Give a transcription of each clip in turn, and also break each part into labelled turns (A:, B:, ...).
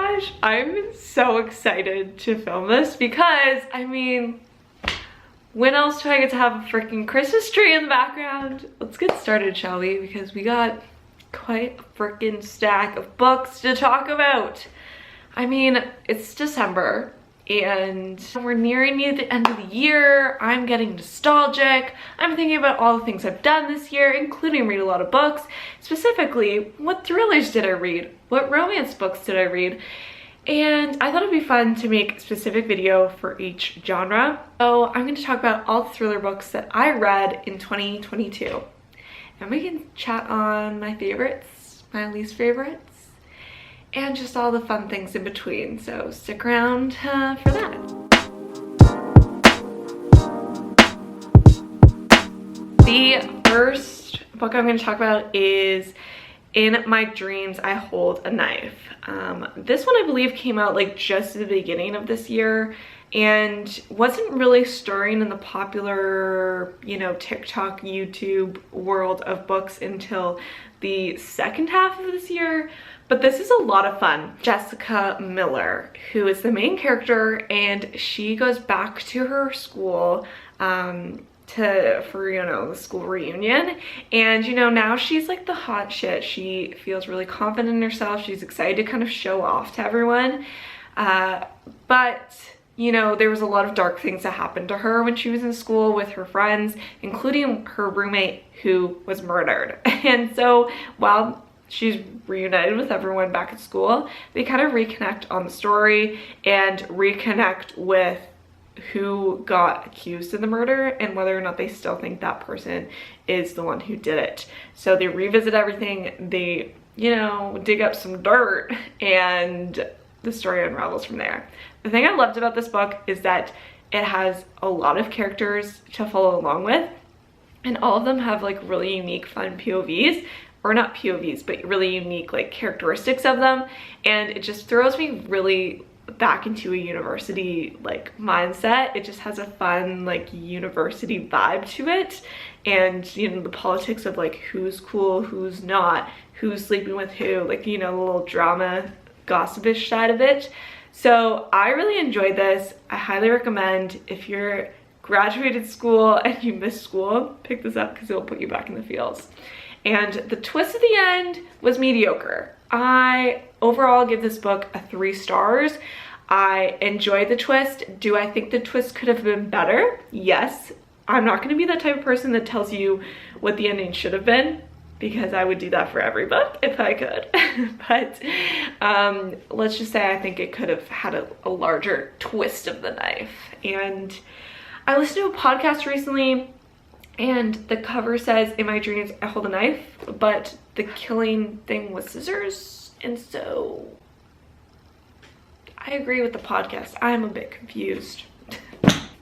A: gosh, I'm so excited to film this because, I mean, when else do I get to have a freaking Christmas tree in the background? Let's get started, shall we? Because we got quite a freaking stack of books to talk about. I mean, it's December and we're nearing the end of the year. I'm getting nostalgic. I'm thinking about all the things I've done this year, including read a lot of books. Specifically, what thrillers did I read? What romance books did I read? And I thought it'd be fun to make a specific video for each genre. So I'm going to talk about all the thriller books that I read in 2022. And we can chat on my favorites, my least favorites, and just all the fun things in between. So stick around for that. The first book I'm going to talk about is In My Dreams I Hold a Knife. This one I believe came out like just at the beginning of this year and wasn't really stirring in the popular, you know, TikTok, YouTube world of books until the second half of this year. But this is a lot of fun. Jessica Miller, who is the main character, and she goes back to her school for, you know, the school reunion. And, you know, now she's like the hot shit. She feels really confident in herself. She's excited to kind of show off to everyone. But, you know, there was a lot of dark things that happened to her when she was in school with her friends, including her roommate who was murdered. And so while she's reunited with everyone back at school, they kind of reconnect on the story and reconnect with who got accused of the murder and whether or not they still think that person is the one who did it. So they revisit everything, they, you know, dig up some dirt, and the story unravels from there. The thing I loved about this book is that it has a lot of characters to follow along with, and all of them have like really unique, fun POVs. Or not POVs, but really unique like characteristics of them. And it just throws me really back into a university like mindset. It just has a fun like university vibe to it. And, you know, the politics of like who's cool, who's not, who's sleeping with who, like, you know, the little drama, gossipish side of it. So I really enjoyed this. I highly recommend if you're graduated school and you missed school, pick this up because it'll put you back in the feels. And the twist at the end was mediocre. I overall give this book a 3 stars. I enjoyed the twist. Do I think the twist could have been better? Yes. I'm not going to be that type of person that tells you what the ending should have been, because I would do that for every book if I could. But let's just say I think it could have had a larger twist of the knife. And I listened to a podcast recently, and the cover says, "In my dreams, I hold a knife," but the killing thing was scissors. And so I agree with the podcast. I'm a bit confused.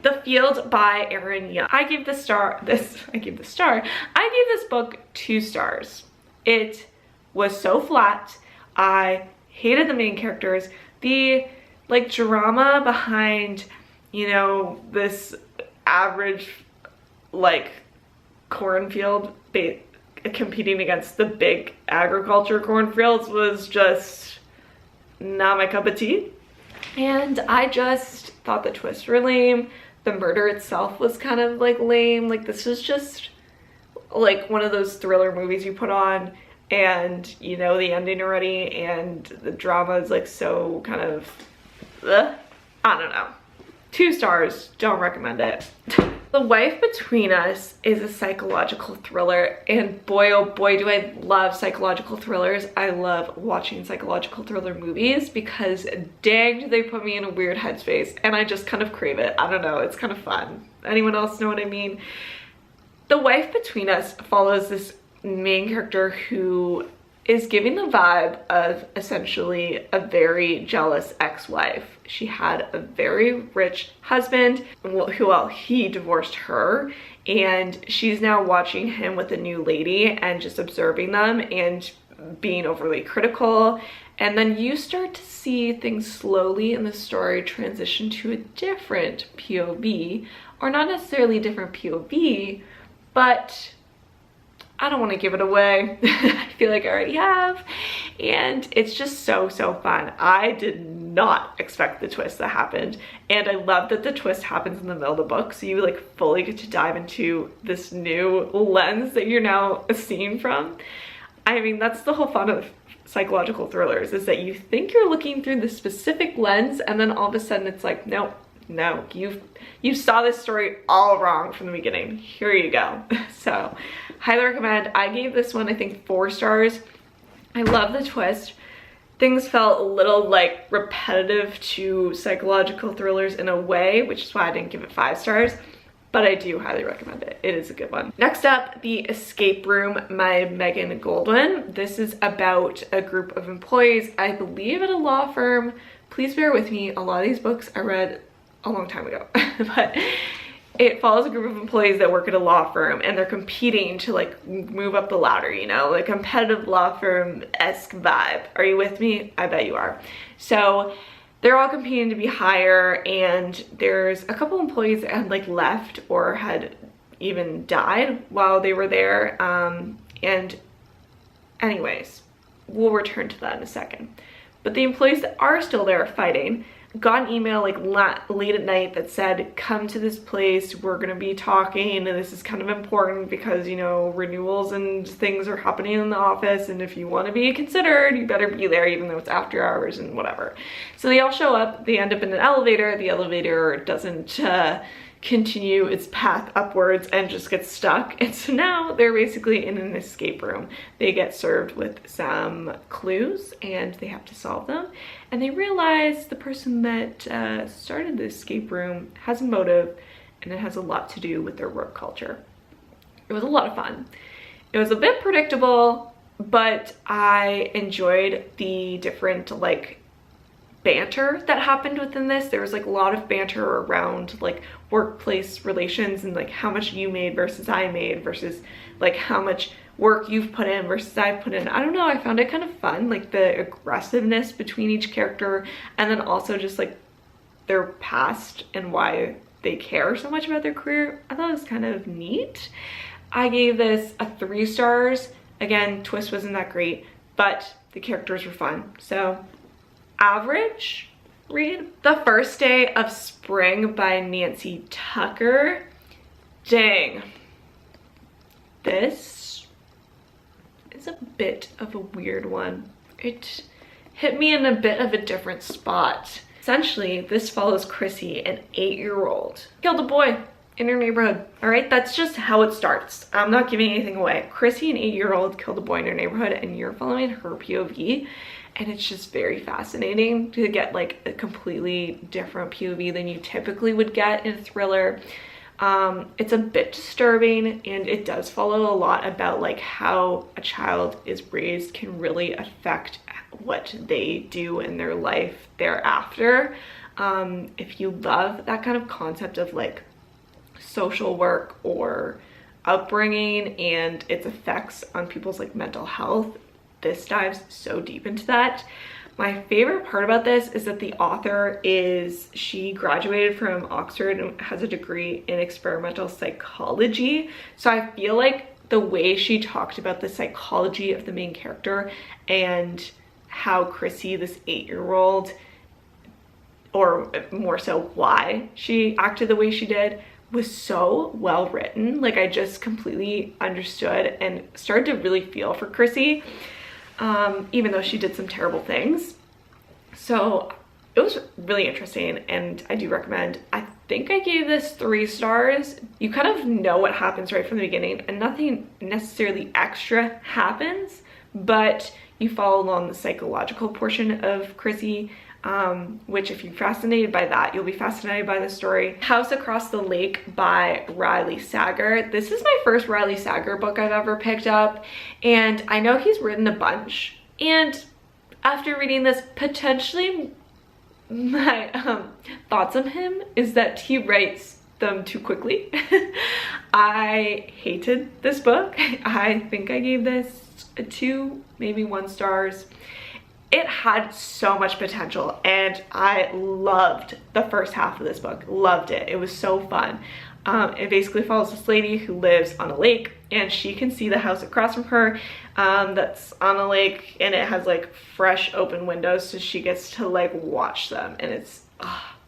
A: The Field by Erin Young. I gave this book 2 stars. It was so flat. I hated the main characters. The like drama behind, you know, this average like cornfield competing against the big agriculture cornfields was just not my cup of tea. And I just thought the twists were lame. The murder itself was kind of like lame. Like, this was just like one of those thriller movies you put on and you know the ending already, and the drama is like so kind of I don't know. 2 stars, don't recommend it. The Wife Between Us is a psychological thriller, and boy oh boy do I love psychological thrillers. I love watching psychological thriller movies because dang do they put me in a weird headspace, and I just kind of crave it. I don't know, it's kind of fun. Anyone else know what I mean? The Wife Between Us follows this main character who is giving the vibe of essentially a very jealous ex-wife. She had a very rich husband who, well, he divorced her, and she's now watching him with a new lady and just observing them and being overly critical. And then you start to see things slowly in the story transition to a different POV, or not necessarily different POV, but I don't want to give it away. I feel like I already have. And it's just so fun. I did not expect the twist that happened. And I love that the twist happens in the middle of the book. So you like fully get to dive into this new lens that you're now seeing from. I mean, that's the whole fun of psychological thrillers, is that you think you're looking through the specific lens and then all of a sudden it's like, no, you saw this story all wrong from the beginning. Here you go. So highly recommend. I gave this one, I think, 4 stars. I love the twist. Things felt a little like repetitive to psychological thrillers in a way, which is why I didn't give it 5 stars, but I do highly recommend it. It is a good one. Next up, The Escape Room by Megan Goldwyn. This is about a group of employees, I believe at a law firm. Please bear with me. A lot of these books I read a long time ago, but it follows a group of employees that work at a law firm and they're competing to like move up the ladder, you know, like competitive law firm-esque vibe. Are you with me? I bet you are. So they're all competing to be higher, and there's a couple employees that had like left or had even died while they were there. And anyways, we'll return to that in a second. But the employees that are still there fighting got an email like late at night that said, come to this place, we're gonna be talking, and this is kind of important because, you know, renewals and things are happening in the office, and if you want to be considered, you better be there even though it's after hours and whatever. So they all show up, they end up in an elevator. The elevator doesn't continue its path upwards and just gets stuck, and so now they're basically in an escape room. They get served with some clues and they have to solve them, and they realize the person that started the escape room has a motive, and it has a lot to do with their work culture. It was a lot of fun. It was a bit predictable, but I enjoyed the different like banter that happened within this. There was like a lot of banter around like workplace relations and like how much you made versus I made versus like how much work you've put in versus I've put in. I don't know, I found it kind of fun, like the aggressiveness between each character, and then also just like their past and why they care so much about their career. I thought it was kind of neat. I gave this a 3 stars. Again, twist wasn't that great, but the characters were fun. So average read. The First Day of Spring by Nancy Tucker. Dang. This is a bit of a weird one. It hit me in a bit of a different spot. Essentially, this follows Chrissy, an 8-year-old. Killed a boy in her neighborhood. All right, that's just how it starts. I'm not giving anything away. Chrissy, an 8-year-old, killed a boy in her neighborhood, and you're following her POV. And it's just very fascinating to get like a completely different POV than you typically would get in a thriller. It's a bit disturbing, and it does follow a lot about like how a child is raised can really affect what they do in their life thereafter. If you love that kind of concept of like social work or upbringing and its effects on people's like mental health, this dives so deep into that. My favorite part about this is that the author she graduated from Oxford and has a degree in experimental psychology. So I feel like the way she talked about the psychology of the main character and how Chrissy, this 8-year-old, or more so why she acted the way she did, was so well written. Like I just completely understood and started to really feel for Chrissy. Even though she did some terrible things. So it was really interesting, and I do recommend. I think I gave this 3 stars. You kind of know what happens right from the beginning, and nothing necessarily extra happens, but you follow along the psychological portion of Chrissy, which if you're fascinated by that, you'll be fascinated by the story. House Across the Lake by Riley Sager. This is my first Riley Sager book I've ever picked up, and I know he's written a bunch, and after reading this, potentially my thoughts on him is that he writes them too quickly. I hated this book. I think I gave this a 2, maybe 1 stars. It had so much potential, and I loved the first half of this book. Loved it. It was so fun. It basically follows this lady who lives on a lake, and she can see the house across from her that's on a lake, and it has like fresh open windows, so she gets to like watch them. And it's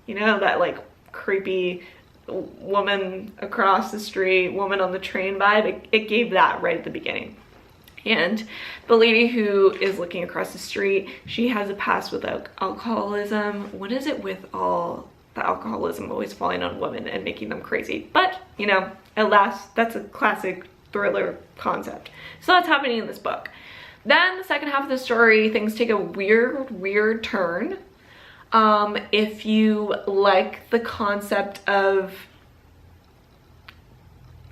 A: you know, that like creepy woman across the street, woman on the train vibe. It gave that right at the beginning. And the lady who is looking across the street, she has a past with alcoholism. What is it with all the alcoholism always falling on women and making them crazy? But, you know, at last, that's a classic thriller concept. So that's happening in this book. Then the second half of the story, things take a weird turn. If you like the concept of,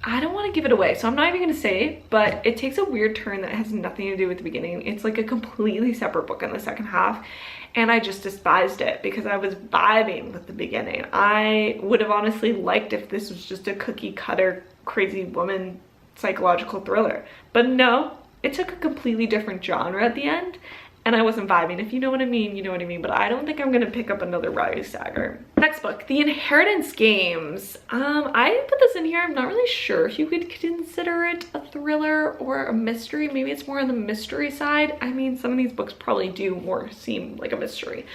A: I don't want to give it away, so I'm not even going to say it, but it takes a weird turn that has nothing to do with the beginning. It's like a completely separate book in the second half, and I just despised it because I was vibing with the beginning. I would have honestly liked if this was just a cookie cutter, crazy woman psychological thriller. But no, it took a completely different genre at the end, and I wasn't vibing. If you know what I mean, you know what I mean. But I don't think I'm gonna pick up another Riley Sager. Next book, The Inheritance Games. I put this in here. I'm not really sure if you could consider it a thriller or a mystery. Maybe it's more on the mystery side. I mean, some of these books probably do more seem like a mystery.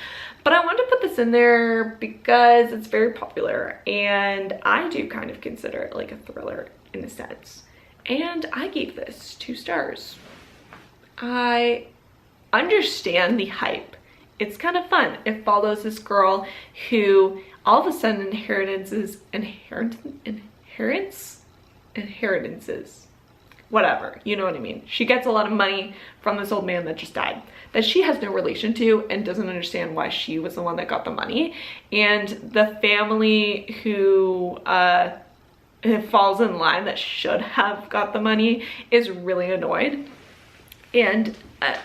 A: But I wanted to put this in there because it's very popular, and I do kind of consider it like a thriller in a sense. And I gave this 2 stars. I understand the hype. It's kind of fun. It follows this girl who all of a sudden inheritances, whatever, you know what I mean. She gets a lot of money from this old man that just died, that she has no relation to and doesn't understand why she was the one that got the money. And the family who falls in line that should have got the money is really annoyed. And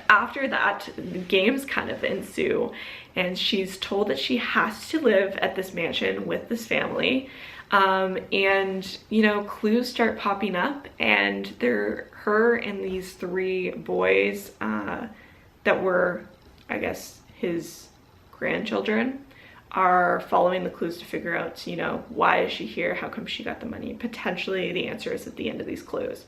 A: after that, the games kind of ensue, and she's told that she has to live at this mansion with this family. And, you know, clues start popping up, and her and these 3 boys that were, I guess, his grandchildren are following the clues to figure out, you know, why is she here? How come she got the money? Potentially the answer is at the end of these clues.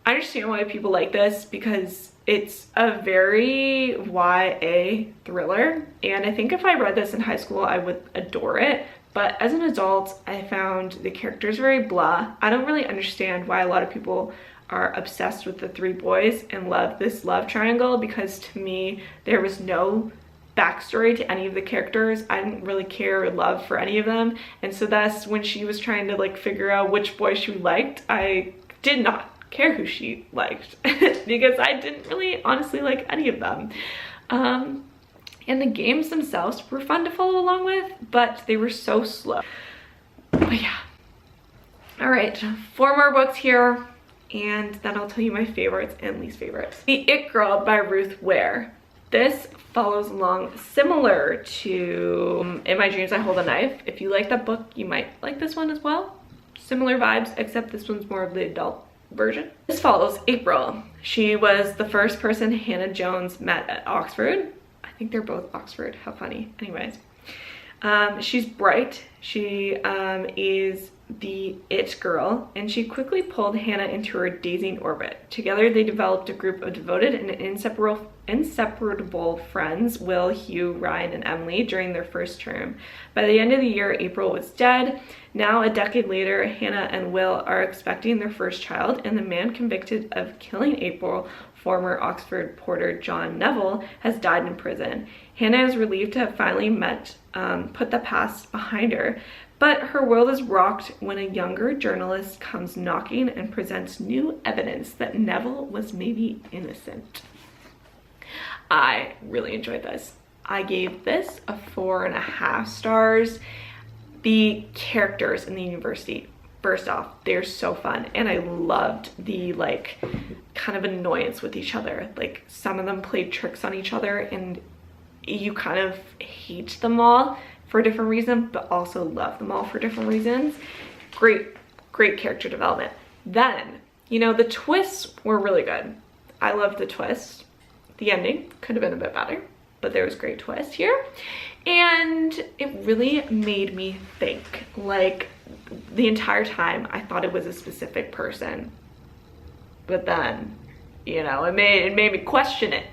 A: I understand why people like this because it's a very YA thriller, and I think if I read this in high school I would adore it, but as an adult I found the characters very blah. I don't really understand why a lot of people are obsessed with the 3 boys and love this love triangle, because to me there was no backstory to any of the characters. I didn't really care or love for any of them, and so that's when she was trying to like figure out which boy she liked. I did not care who she liked because I didn't really honestly like any of them. And the games themselves were fun to follow along with, but they were so slow. But yeah. All right, 4 more books here, and then I'll tell you my favorites and least favorites. The It Girl by Ruth Ware. This follows along similar to In My Dreams I Hold a Knife. If you like that book, you might like this one as well. Similar vibes, except this one's more of the adult version. This follows April. She was the first person Hannah Jones met at Oxford. I think they're both Oxford. How funny. Anyways, she's bright. She is the it girl, and she quickly pulled Hannah into her dazing orbit. Together they developed a group of devoted and inseparable friends, Will, Hugh, Ryan, and Emily, during their first term. By the end of the year, April was dead. Now, a decade later, Hannah and Will are expecting their first child, and the man convicted of killing April, former Oxford porter John Neville, has died in prison. Hannah is relieved to have finally put the past behind her, but her world is rocked when a younger journalist comes knocking and presents new evidence that Neville was maybe innocent. I really enjoyed this. I gave this a 4.5 stars. The characters in the university, first off, they're so fun, and I loved the like kind of annoyance with each other. Like some of them played tricks on each other, and you kind of hate them all for a different reason, but also love them all for different reasons. Great character development. Then, you know, the twists were really good. I loved the twist. The ending could have been a bit better, but there was a great twist here. And it really made me think. Like, the entire time I thought it was a specific person, but then, you know, it made me question it.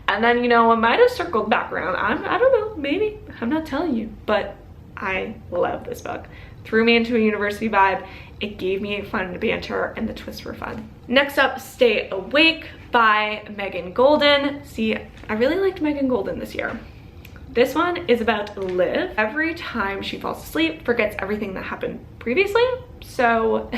A: And then, you know, it might have circled back around. I don't know, maybe, I'm not telling you, but I love this book. Threw me into a university vibe. It gave me fun banter, and the twists were fun. Next up, Stay Awake by Megan Golden. See, I really liked Megan Golden this year. This one is about Liv. Every time she falls asleep, forgets everything that happened previously. So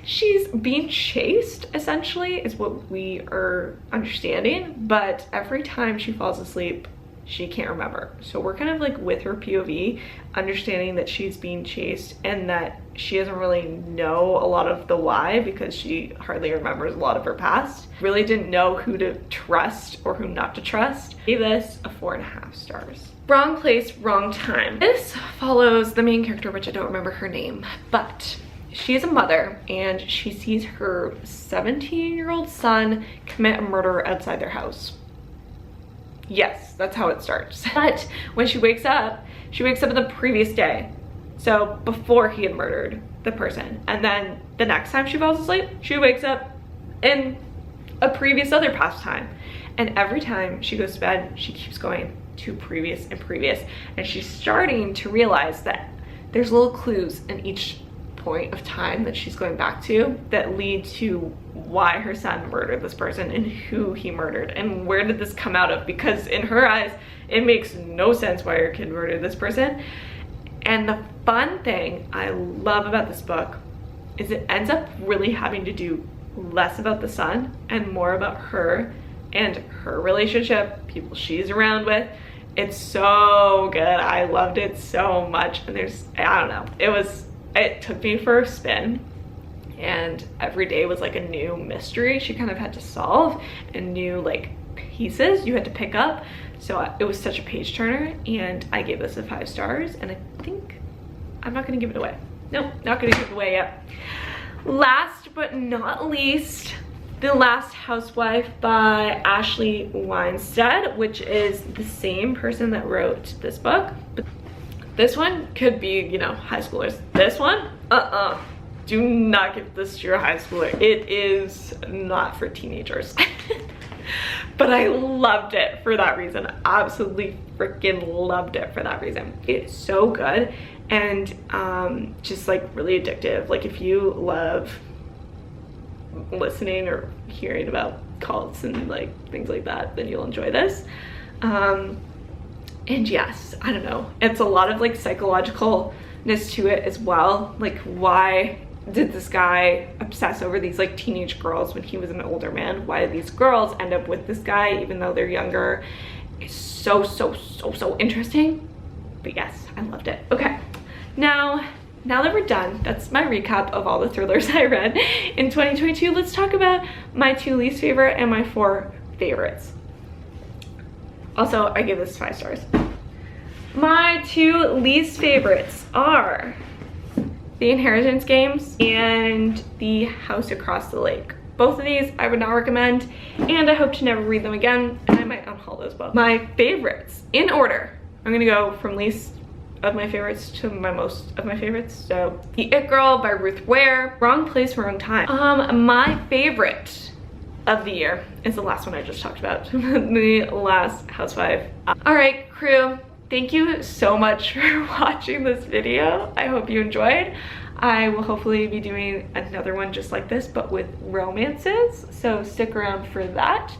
A: she's being chased, essentially, is what we are understanding. But every time she falls asleep, she can't remember. So we're kind of like with her POV, understanding that she's being chased and that she doesn't really know a lot of the why because she hardly remembers a lot of her past. Really didn't know who to trust or who not to trust. Gave this a 4.5 stars. Wrong Place, Wrong Time. This follows the main character, which I don't remember her name, but she is a mother and she sees her 17-year-old son commit a murder outside their house. Yes, that's how it starts. But when she wakes up in the previous day. So before he had murdered the person. And then the next time she falls asleep, she wakes up in a previous other past time. And every time she goes to bed, she keeps going to previous and previous. And she's starting to realize that there's little clues in each point of time that she's going back to that lead to why her son murdered this person and who he murdered and where did this come out of, because in her eyes it makes no sense why her kid murdered this person. And the fun thing I love about this book is it ends up really having to do less about the son and more about her and her relationship, people she's around with. It's so good. I loved it so much. And I don't know, it took me for a spin, and every day was like a new mystery she kind of had to solve and new like pieces you had to pick up. So it was such a page turner, and I gave this a 5 stars, and I think I'm not gonna give it away. Nope, not gonna give it away yet. Last but not least, The Last Housewife by Ashley Winstead, which is the same person that wrote this book. But this one could be, you know, high schoolers. This one, do not give this to your high schooler. It is not for teenagers. But I loved it for that reason. Absolutely freaking loved it for that reason. It's so good and just like really addictive. Like if you love listening or hearing about cults and like things like that, then you'll enjoy this. And yes, I don't know, it's a lot of like psychologicalness to it as well. Like, why did this guy obsess over these like teenage girls when he was an older man? Why did these girls end up with this guy even though they're younger? It's so interesting. But yes, I loved it. Okay, now that we're done, that's my recap of all the thrillers I read in 2022. Let's talk about my 2 least favorite and my 4 favorites. Also, I give this 5 stars. My 2 least favorites are The Inheritance Games and The House Across the Lake. Both of these I would not recommend, and I hope to never read them again, and I might unhaul those books. My favorites, in order, I'm gonna go from least of my favorites to my most of my favorites. So, The It Girl by Ruth Ware, Wrong Place, Wrong Time. My favorite of the year is the last one I just talked about, The Last Housewife. All right, crew, thank you so much for watching this video. I hope you enjoyed. I will hopefully be doing another one just like this, but with romances, so stick around for that.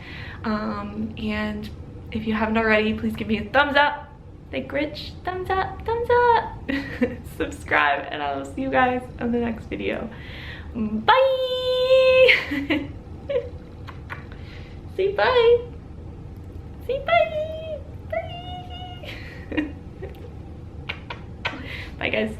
A: And if you haven't already, please give me a thumbs up. Like Rich, thumbs up, thumbs up. Subscribe, and I will see you guys on the next video. Bye. Say bye. Say bye. Bye. Bye, guys.